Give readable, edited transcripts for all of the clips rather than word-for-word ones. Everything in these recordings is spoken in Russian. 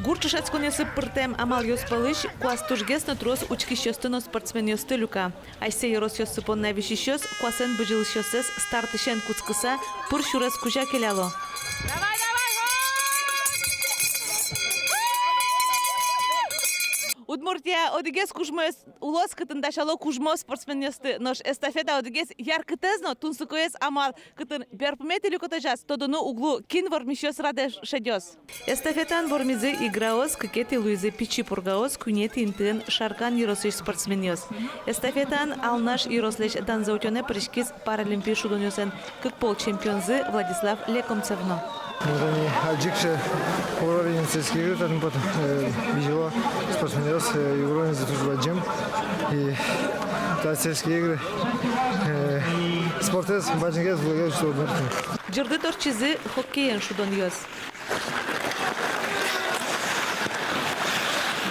Гурчишацконе сыппыртем амал йоспалыш, куас тужгес на трос учкищёстыно спортсмен ёстылюка. Айсе ерос ёсыпон навишищёс, куасен быжилышёсес стартышен куцкыса, пыр шурес кужа келяло. Удмуртия одигес кужмос улос кытын дашало кужмо спортсмен ёсты. Нож эстафета одигес яркытезно тунсукоес амал кытын берпметелю котажас тодону углу кин вормишёс радеш шедёс. Эстафетан вормизы играос кыкети луизы пичи пургаос кунети интын шаркан еросыш спортсмен ёс. Эстафетан алнаш ерослеш данзаутёне пришкис паралимпий шудонёсен кыкпол чемпионзы Владислав Лекомцевно. Они аджикше уровень сельских игр, там потом видела спортсменов уровень затужил джим и та сельские игры спортес бачингес благо что удмуртия. Джорды торчизы хоккейен шудон ёс.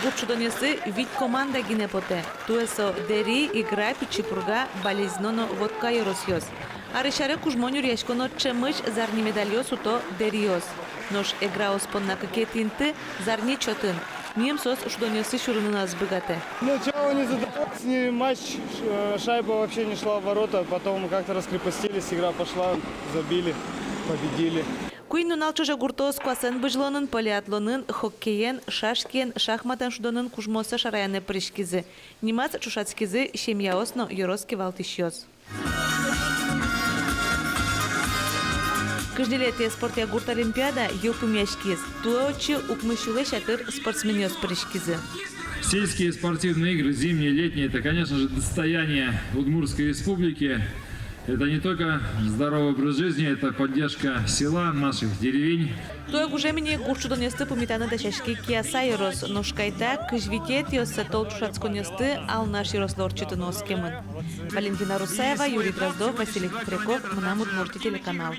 Гуп шудонесы вид команда гинепоте. Туэсо дери игра пичипурга болезненно водка ерос ёс. Арышаре кужмоню речконо чемыш зарни медальёс уто дериос. Нож играос понна кекетинты зарни чотын. Немсос шудонесы шурынына сбыгате. Сначала не задалось, матч, шайба вообще не шла в ворота, потом как-то раскрепостились, игра пошла, забили, победили. Куиннун алчыжа гуртос куасен быжлонын, полиатлонын, хоккейен, шашкен, шахматен шудонын кужмосы шараяны пришкизы. Нимац чушацкизы шемьяосно йороски валтишьёс. Каждилетие спортия гурт олимпиада юпумяшкиз. Туочи укмышулы шатыр спортсменёс пришкизы. Сельские спортивные игры, зимние, летние, это, конечно же, достояние Удмуртской республики. Это не только здоровый образ жизни, это поддержка села, наших деревень. Той гужемини гурчудонесты пумитаны дашашки киасайрос, но шкайта кыжвитет ёссы толчушацконесты ал наш ярослорчиты носкемын. Валентина Русаева, Юрий Дроздов, Василий Хряков, Мнам Удмуртия телеканал.